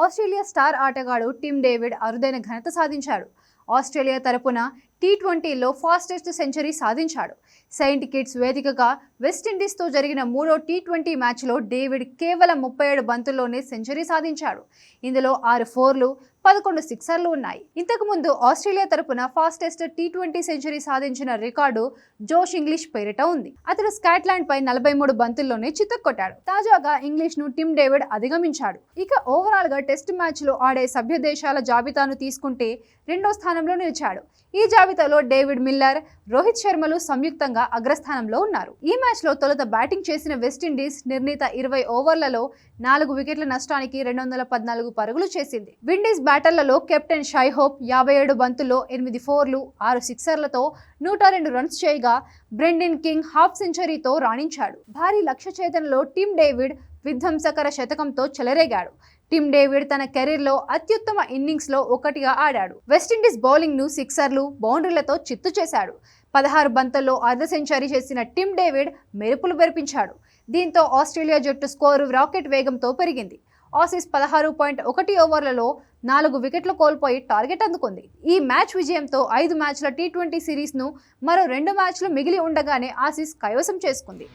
Australia star ఆటగాడు Tim David అరుదైన ఘనత సాధించాడు. ఆస్ట్రేలియా తరపున టీ20లో ఫాస్టెస్ట్ సెంచరీ సాధించాడు. సెయింట్ కిట్స్ వేదికగా వెస్టిండీస్తో జరిగిన మూడో టీ20 మ్యాచ్లో డేవిడ్ కేవలం 37 బంతుల్లోనే సెంచరీ సాధించాడు. ఇందులో 6 ఫోర్లు, 11 సిక్సర్లు ఉన్నాయి. ఇంతకుముందు ఆస్ట్రేలియా తరపున ఫాస్టెస్ట్ టీ20 సెంచరీ సాధించిన రికార్డు జోష్ ఇంగ్లీష్ పేరిట ఉంది. అతడు స్కాట్లాండ్ పై 43 బంతుల్లోనే చితక్కొట్టాడు. తాజాగా ఇంగ్లీష్ ను టిమ్ డేవిడ్ అధిగమించాడు. ఇక ఓవరాల్ గా టెస్ట్ మ్యాచ్ లో ఆడే సభ్య దేశాల జాబితాను తీసుకుంటే రెండో స్థానంలో నిలిచాడు. ఈ జాబితాలో డేవిడ్ మిల్లర్, రోహిత్ శర్మలు సంయుక్తంగా అగ్రస్థానంలో ఉన్నారు. ఈ మ్యాచ్ లో తొలుత బ్యాటింగ్ చేసిన వెస్టిండీస్ నిర్ణీత 20 ఓవర్లలో 4 వికెట్ల నష్టానికి 214 పరుగులు చేసింది. విండీస్ బ్యాటర్లలో కెప్టెన్ షై హోప్ 57 బంతుల్లో 8 ఫోర్లు, 6 సిక్సర్లతో 102 రన్స్ చేయగా బ్రెండన్ కింగ్ హాఫ్ సెంచరీతో రాణించాడు. భారీ లక్ష్య ఛేదనలో టిమ్ డేవిడ్ విధ్వంసకర శతకంతో చెలరేగాడు. టిమ్ డేవిడ్ తన కెరీర్లో అత్యుత్తమ ఇన్నింగ్స్లో ఒకటిగా ఆడాడు. వెస్టిండీస్ బౌలింగ్ను సిక్సర్లు, బౌండరీలతో చిత్తు చేశాడు. 16 బంతుల్లో అర్ధ సెంచరీ చేసిన టిమ్ డేవిడ్ మెరుపులు మెరిపించాడు. దీంతో ఆస్ట్రేలియా జట్టు స్కోరు రాకెట్ వేగంతో పెరిగింది. ఆసీస్ 16.1 ఓవర్లలో 4 వికెట్లు కోల్పోయి టార్గెట్ అందుకుంది. ఈ మ్యాచ్ విజయంతో 5 మ్యాచ్ల టీ20 సిరీస్ను మరో 2 మ్యాచ్లు మిగిలి ఉండగానే ఆసీస్ కైవసం చేసుకుంది.